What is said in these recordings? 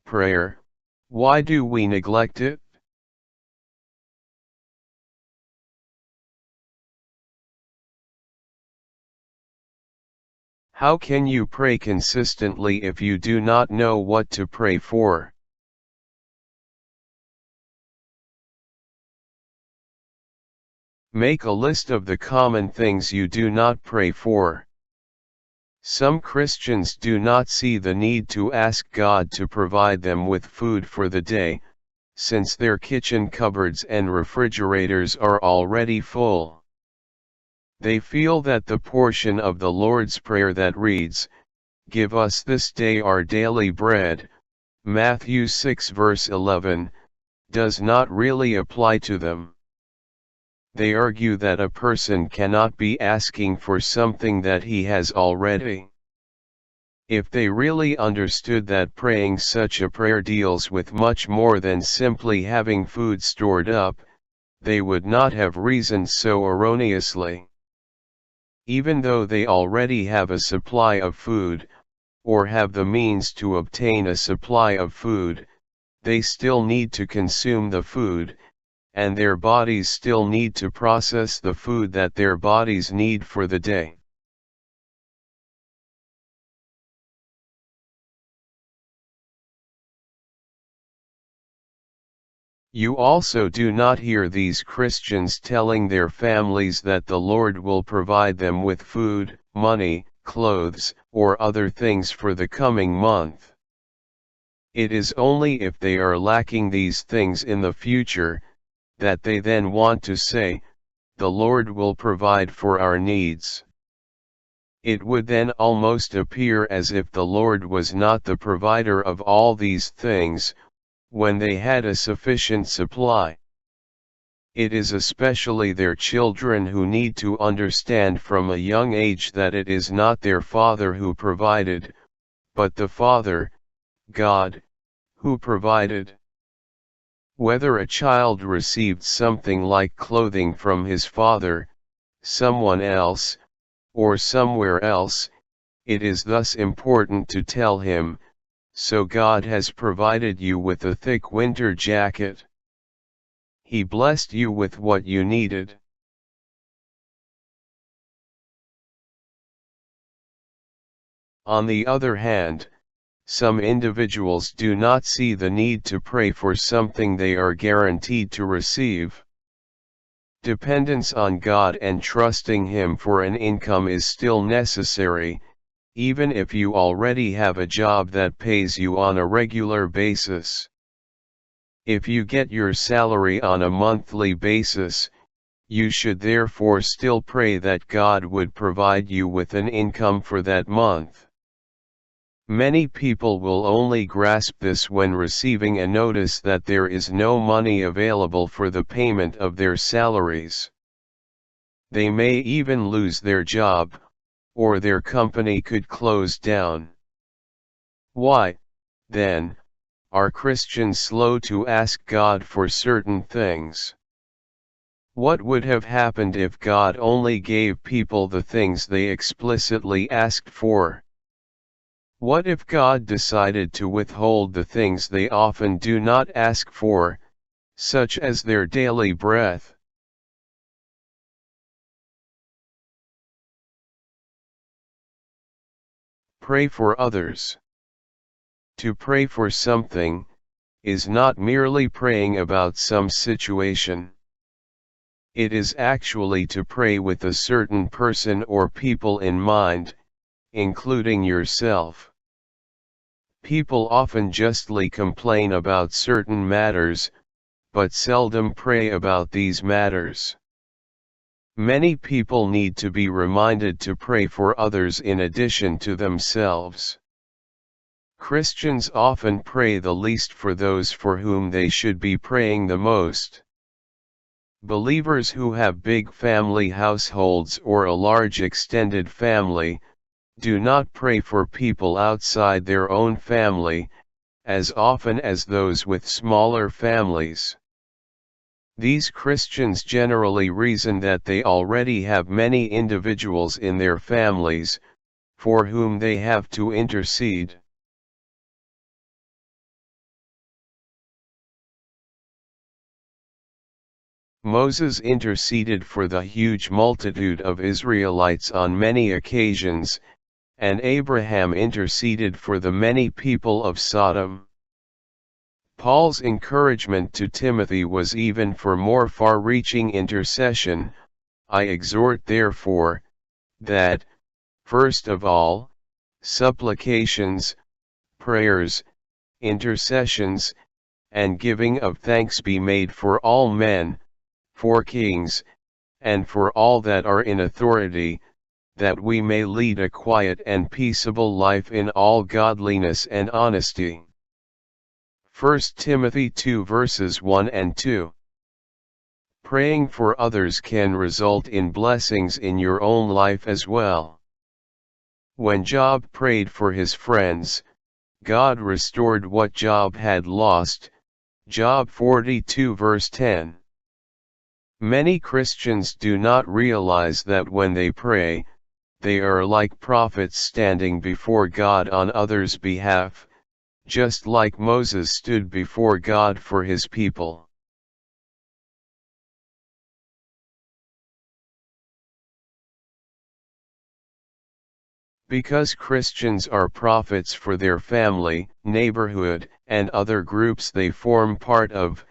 Prayer, why do we neglect it? How can you pray consistently if you do not know what to pray for? Make a list of the common things you do not pray for. Some Christians do not see the need to ask God to provide them with food for the day, since their kitchen cupboards and refrigerators are already full. They feel that the portion of the Lord's Prayer that reads, "Give us this day our daily bread," Matthew 6 verse 11, does not really apply to them. They argue that a person cannot be asking for something that he has already. If they really understood that praying such a prayer deals with much more than simply having food stored up, they would not have reasoned so erroneously. Even though they already have a supply of food, or have the means to obtain a supply of food, they still need to consume the food, and their bodies still need to process the food that their bodies need for the day. You also do not hear these Christians telling their families that the Lord will provide them with food, money, clothes, or other things for the coming month. It is only if they are lacking these things in the future, that they then want to say, "The Lord will provide for our needs." It would then almost appear as if the Lord was not the provider of all these things, when they had a sufficient supply. It is especially their children who need to understand from a young age that it is not their father who provided, but the Father, God, who provided. Whether a child received something like clothing from his father, someone else, or somewhere else, it is thus important to tell him, "So God has provided you with a thick winter jacket. He blessed you with what you needed." On the other hand, some individuals do not see the need to pray for something they are guaranteed to receive. Dependence on God and trusting Him for an income is still necessary, even if you already have a job that pays you on a regular basis. If you get your salary on a monthly basis, you should therefore still pray that God would provide you with an income for that month. Many people will only grasp this when receiving a notice that there is no money available for the payment of their salaries. They may even lose their job, or their company could close down. Why, then, are Christians slow to ask God for certain things? What would have happened if God only gave people the things they explicitly asked for? What if God decided to withhold the things they often do not ask for, such as their daily breath? Pray for others. To pray for something, is not merely praying about some situation. It is actually to pray with a certain person or people in mind, including yourself. People often justly complain about certain matters, but seldom pray about these matters. Many people need to be reminded to pray for others in addition to themselves. Christians often pray the least for those for whom they should be praying the most. Believers who have big family households or a large extended family, do not pray for people outside their own family, as often as those with smaller families. These Christians generally reason that they already have many individuals in their families, for whom they have to intercede. Moses interceded for the huge multitude of Israelites on many occasions, and Abraham interceded for the many people of Sodom. Paul's encouragement to Timothy was even for more far-reaching intercession. I exhort therefore, that, first of all, supplications, prayers, intercessions, and giving of thanks be made for all men, for kings, and for all that are in authority, that we may lead a quiet and peaceable life in all godliness and honesty. 1 Timothy 2 verses 1 and 2. Praying for others can result in blessings in your own life as well. When Job prayed for his friends, God restored what Job had lost. Job 42 verse 10. Many Christians do not realize that when they pray, they are like prophets standing before God on others' behalf, just like Moses stood before God for his people. Because Christians are prophets for their family, neighborhood, and other groups they form part of,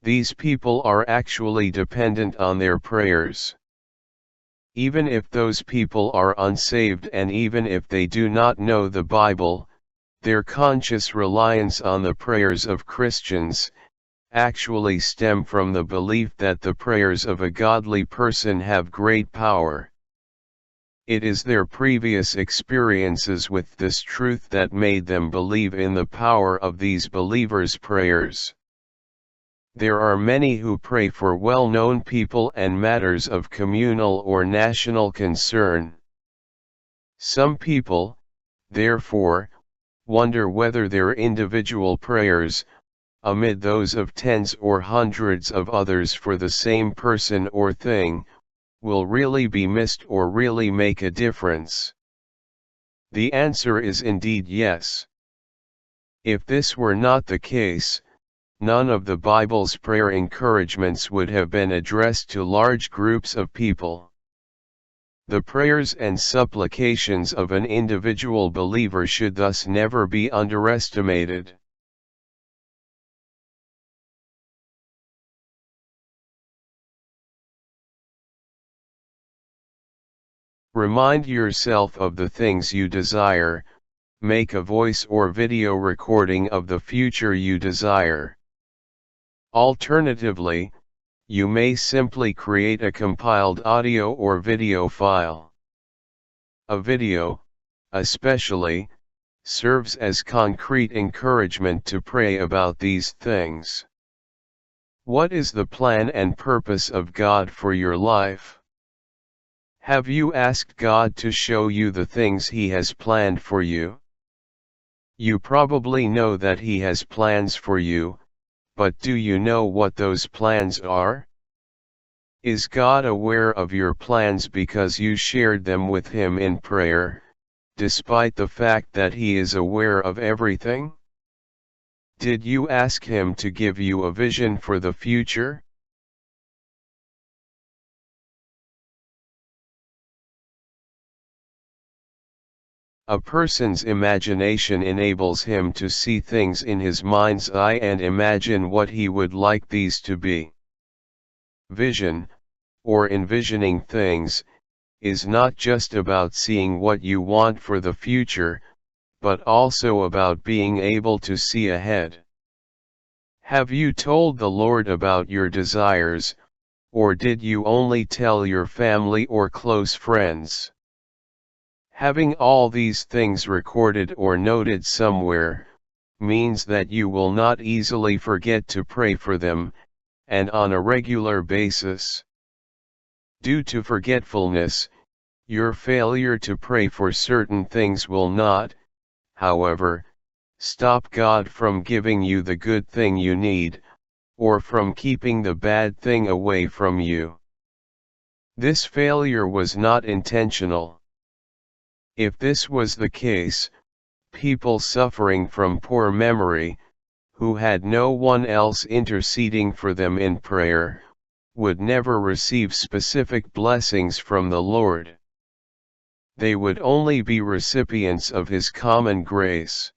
these people are actually dependent on their prayers. Even if those people are unsaved and even if they do not know the Bible, their conscious reliance on the prayers of Christians actually stem from the belief that the prayers of a godly person have great power. It is their previous experiences with this truth that made them believe in the power of these believers' prayers. There are many who pray for well-known people and matters of communal or national concern. Some people, therefore, wonder whether their individual prayers, amid those of tens or hundreds of others for the same person or thing, will really be missed or really make a difference. The answer is indeed yes. If this were not the case, none of the Bible's prayer encouragements would have been addressed to large groups of people. The prayers and supplications of an individual believer should thus never be underestimated. Remind yourself of the things you desire, make a voice or video recording of the future you desire. Alternatively, you may simply create a compiled audio or video file. A video, especially, serves as concrete encouragement to pray about these things. What is the plan and purpose of God for your life? Have you asked God to show you the things He has planned for you? You probably know that He has plans for you, but do you know what those plans are? Is God aware of your plans because you shared them with Him in prayer, despite the fact that He is aware of everything? Did you ask Him to give you a vision for the future? A person's imagination enables him to see things in his mind's eye and imagine what he would like these to be. Vision, or envisioning things, is not just about seeing what you want for the future, but also about being able to see ahead. Have you told the Lord about your desires, or did you only tell your family or close friends? Having all these things recorded or noted somewhere, means that you will not easily forget to pray for them, and on a regular basis. Due to forgetfulness, your failure to pray for certain things will not, however, stop God from giving you the good thing you need, or from keeping the bad thing away from you. This failure was not intentional. If this was the case, people suffering from poor memory, who had no one else interceding for them in prayer, would never receive specific blessings from the Lord. They would only be recipients of His common grace.